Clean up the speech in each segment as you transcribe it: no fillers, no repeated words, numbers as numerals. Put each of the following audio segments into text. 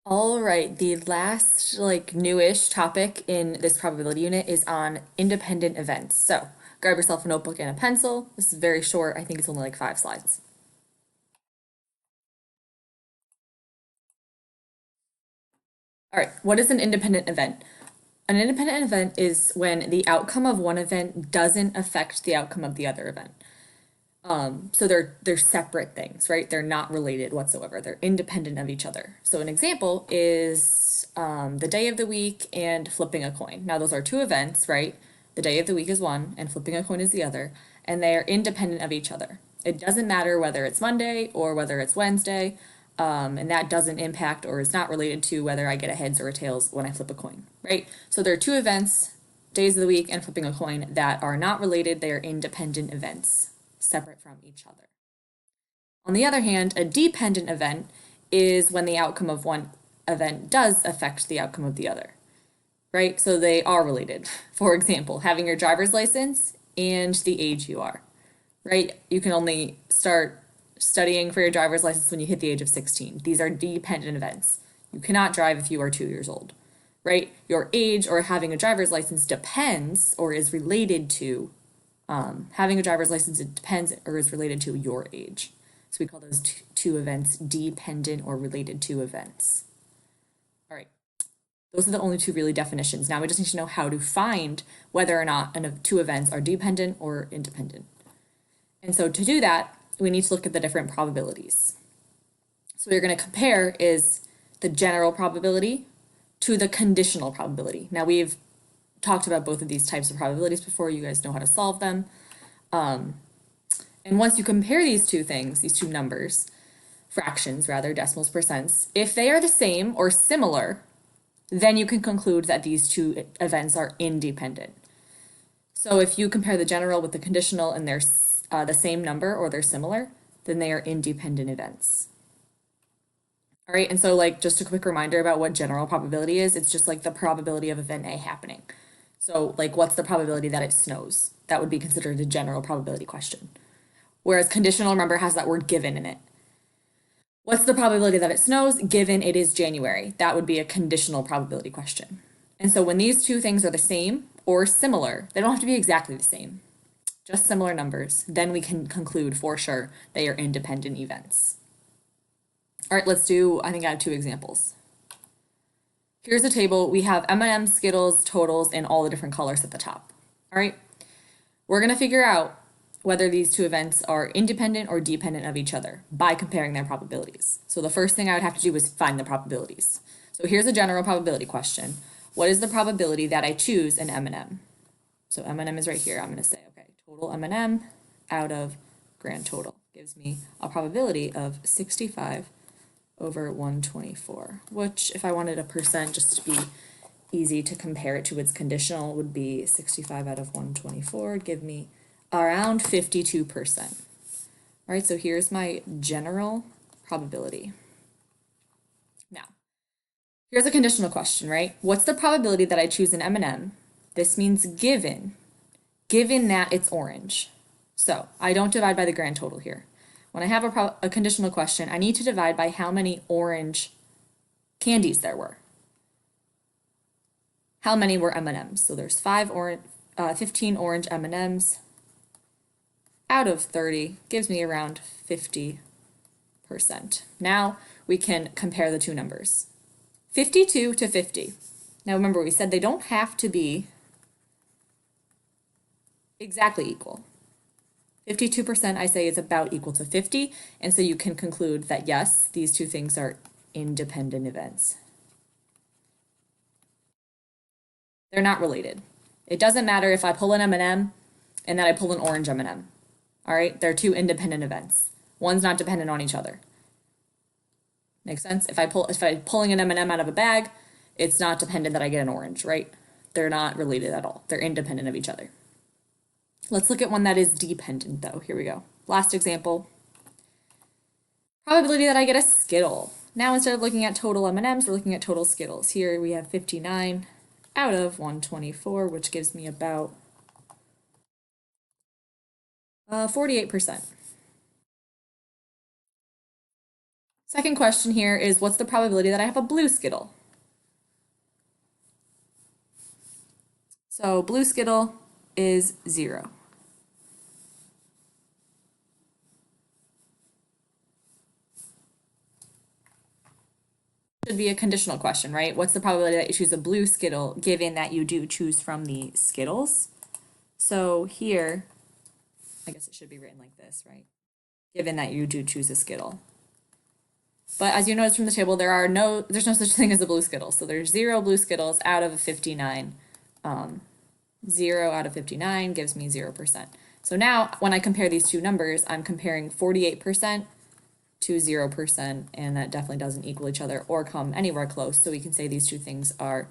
All right, the last newish topic in this probability unit is on independent events. So grab yourself a notebook and a pencil. This is very short. I think it's only like 5 slides. All right, what is an independent event? An independent event is when the outcome of one event doesn't affect the outcome of the other event. So they're separate things, right? They're not related whatsoever. They're independent of each other. So an example is the day of the week and flipping a coin. Now those are two events, right? The day of the week is one and flipping a coin is the other, and they are independent of each other. It doesn't matter whether it's Monday or whether it's Wednesday, and that doesn't impact or is not related to whether I get a heads or a tails when I flip a coin, right? So there are two events, days of the week and flipping a coin, that are not related. They are independent events, separate from each other. On the other hand, a dependent event is when the outcome of one event does affect the outcome of the other, right? So they are related. For example, having your driver's license and the age you are, right? You can only start studying for your driver's license when you hit the age of 16. These are dependent events. You cannot drive if you are 2 years old, right? Your age or having a driver's license depends or is related to having a driver's license. It depends or is related to your age. So we call those two events dependent or related to events. All right. Those are the only two really definitions. Now we just need to know how to find whether or not two events are dependent or independent. And so to do that, we need to look at the different probabilities. So what you're going to compare is the general probability to the conditional probability. Now we've talked about both of these types of probabilities before. You guys know how to solve them. And once you compare these two things, these two numbers, fractions rather, decimals, percents, if they are the same or similar, then you can conclude that these two events are independent. So if you compare the general with the conditional and they're the same number or they're similar, then they are independent events. All right, and so just a quick reminder about what general probability is. It's just like the probability of event A happening. So what's the probability that it snows? That would be considered a general probability question. Whereas conditional, remember, has that word given in it. What's the probability that it snows given it is January? That would be a conditional probability question. And so when these two things are the same or similar, they don't have to be exactly the same, just similar numbers, then we can conclude for sure they are independent events. All right, let's do, I think I have two examples. Here's a table. We have M&M's, Skittles, totals, and all the different colors at the top. All right, we're going to figure out whether these two events are independent or dependent of each other by comparing their probabilities. So the first thing I would have to do is find the probabilities. So here's a general probability question. What is the probability that I choose an M&M? So M&M is right here. I'm going to say, okay, total M&M out of grand total gives me a probability of 65 over 124, which if I wanted a percent just to be easy to compare it to its conditional would be 65 out of 124 would give me around 52%. All right, so here's my general probability. Now, here's a conditional question, right? What's the probability that I choose an M&M? This means given that it's orange. So I don't divide by the grand total here. When I have a conditional question, I need to divide by how many orange candies there were. How many were M&Ms? So there's 15 orange M&Ms out of 30 gives me around 50%. Now we can compare the two numbers. 52 to 50. Now remember, we said they don't have to be exactly equal. 52% I say is about equal to 50, and so you can conclude that yes, these two things are independent events. They're not related. It doesn't matter if I pull an M&M and then I pull an orange M&M. All right, they're two independent events. One's not dependent on each other. Make sense? If I'm pulling an M&M out of a bag, it's not dependent that I get an orange, right? They're not related at all. They're independent of each other. Let's look at one that is dependent though. Here we go. Last example. Probability that I get a Skittle. Now instead of looking at total M&Ms, we're looking at total Skittles. Here we have 59 out of 124, which gives me about 48%. Second question here is, what's the probability that I have a blue Skittle? So blue Skittle is 0. Should be a conditional question, right? What's the probability that you choose a blue Skittle given that you do choose from the Skittles? So here, I guess it should be written like this, right? Given that you do choose a Skittle. But as you notice from the table, there's no such thing as a blue Skittle. So there's 0 blue Skittles out of a 59. 0 out of 59 gives me 0%. So now when I compare these two numbers, I'm comparing 48% to 0%, and that definitely doesn't equal each other or come anywhere close. So we can say these two things are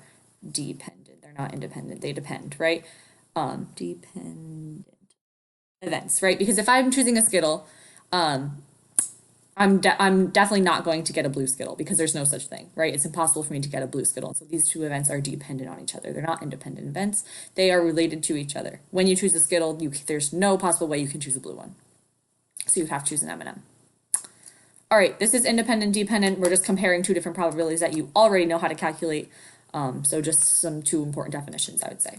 dependent. They're not independent, they depend, right? Dependent events, right? Because if I'm choosing a Skittle, I'm definitely not going to get a blue Skittle because there's no such thing, right? It's impossible for me to get a blue Skittle. So these two events are dependent on each other. They're not independent events. They are related to each other. When you choose a Skittle, there's no possible way you can choose a blue one. So you have to choose an M&M. All right, this is independent, dependent. We're just comparing two different probabilities that you already know how to calculate. So just some two important definitions, I would say.